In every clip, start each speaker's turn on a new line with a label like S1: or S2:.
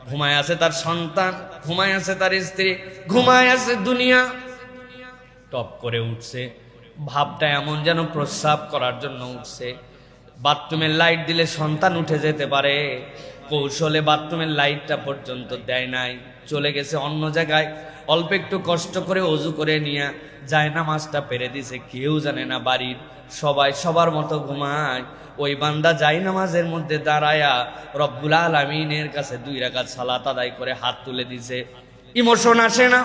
S1: ঘুমায় আছে তার সন্তান, ঘুমায় আছে তার স্ত্রী, ঘুমায় আছে দুনিয়া। টপ করে উঠছে, ভাবটা এমন যেন প্রস্রাব করার জন্য উঠছে। বাথরুমের লাইট দিলে সন্তান উঠে যেতে পারে, কৌশলে বাথরুমের লাইটটা পর্যন্ত দেয় নাই, চলে গেছে অন্য জায়গায়। অল্প একটু কষ্ট করে অজু করে নিয়ে যায় নামাজটা পেরে দিছে, কেউ জানে না বাড়ির সবাই সবার মতো ঘুমায়। ওই বান্দা যায় নামাজের মধ্যে দাঁড়ায়া রব্বুল আলামিনের কাছে 2 রাকাত সালাত আদায় করে হাত তুলে দিছে। ইমোশন আসে না,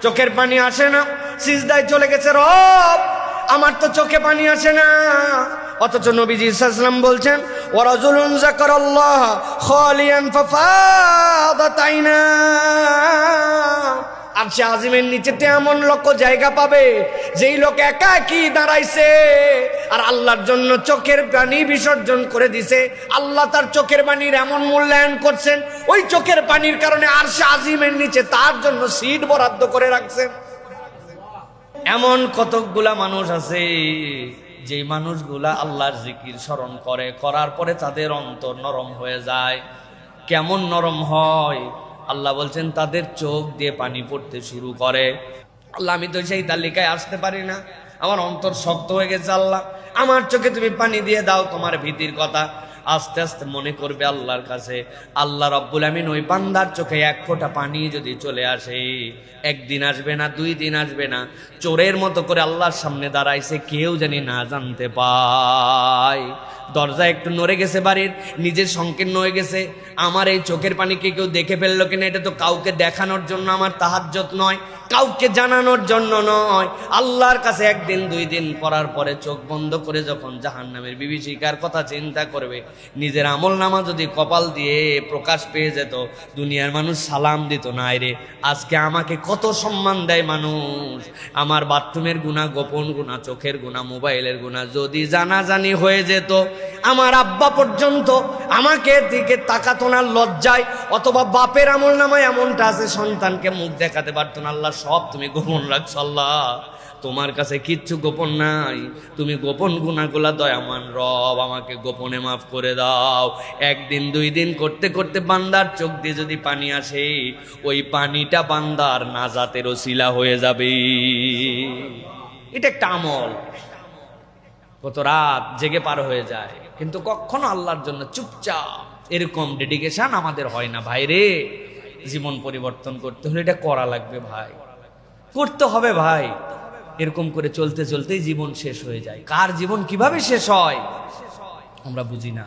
S1: চোখের পানি আসে না, সিজদায় চলে গেছে, রব আমার তো চোখে পানি আসে না। অথচ নবীজি সাল্লাল্লাহু আলাইহি ওয়াসাল্লাম বলছেন, ওয়া রাজুলুন যাকারাল্লাহ খালিয়ান ফাফাদাত আইনা। আরশে আজিমের নিচেতে এমন লোক জায়গা পাবে যেই লোক একাকী দাঁড়াইছে আর আল্লাহর জন্য চোখের পানি বিসর্জন করে দিছে। আল্লাহ তার চোখের পানির এমন মূল্যায়ন করছেন, ওই চোখের পানির কারণে আরশে আজিমের নিচে তার জন্য সিট বরাদ্দ করে রাখছেন। এমন কতকগুলা মানুষ আছে যে মানুষগুলা আল্লাহর জিকির স্মরণ করে, করার পরে তাদের অন্তর নরম হয়ে যায়। কেমন নরম হয়? আল্লাহ বলছেন তাদের চোখ দিয়ে পানি পড়তে শুরু করে। আল্লাহ আমি তো সেই তালিকায় আসতে পারি না, আমার অন্তর শক্ত হয়ে গেছে, আল্লাহ আমার চোখে তুমি পানি দিয়ে দাও। তোমার ভীতির কথা আস্তে আস্তে মনে করবে আল্লাহর কাছে। আল্লাহ রাব্বুল আমিন ওই বান্দার চোখে 1 ফোঁটা পানি যদি চলে আসে, 1 দিন আসবে না, 2 দিন আসবে না, চোরের মতো করে আল্লাহর সামনে দাঁড়াইছে, কেউ জানি না জানতে পায়। দরজা একটু নড়ে গেছে বাড়ির, নিজের সংকীর্ণ হয়ে গেছে, আমার এই চোখের পানিকে কেউ দেখে ফেললো কিনা, এটা তো কাউকে দেখানোর জন্য আমার তাহাজ্জুদ নয়, কাউকে জানানোর জন্য নয়। আল্লাহর কাছে 1 দিন 2 দিন পড়ার পরে চোখ বন্ধ করে যখন জাহান্নামের বিভীষিকার কথা চিন্তা করবে, নিজের আমল নামা যদি কপাল দিয়ে প্রকাশ পেয়ে যেত, দুনিয়ার মানুষ সালাম দিত না। রে আজকে আমাকে কত সম্মান দেয় মানুষ। আমার বাথরুমের গুনাহ, গোপন গুনাহ, চোখের গুনাহ, মোবাইলের গুনাহ যদি জানাজানি হয়ে যেত, আমার আব্বা পর্যন্ত আমাকে দিকে তাকাতো না লজ্জায়, অথবা বাপের আমল নামায় এমনটা আছে সন্তানকে মুখ দেখাতে পারতো না। আল্লাহ সব তুমি গোপন রাখছো, আল্লাহ তোমার কাছে কিচ্ছু গোপন নাই, তুমি গোপন গুনাহগুলা দয়ামান রব আমাকে গোপনে মাফ করে দাও। 1 দিন 2 দিন করতে করতে বান্দার চোখ দিয়ে যদি পানি আসে, ওই পানিটা বান্দার নাজাতের ওসিলা হয়ে যাবে। এটা একটা আমল, কত রাত জেগে পার হয়ে যায়, কিন্তু কখনো আল্লাহর জন্য চুপচাপ এরকম ডেডিকেশন আমাদের হয় না। ভাই রে, জীবন পরিবর্তন করতে হলে এটা করা লাগবে ভাই, করতে হবে ভাই। এরকম করে চলতে চলতেই জীবন শেষ হয়ে যায়। কার জীবন কিভাবে শেষ হয় আমরা বুঝি না।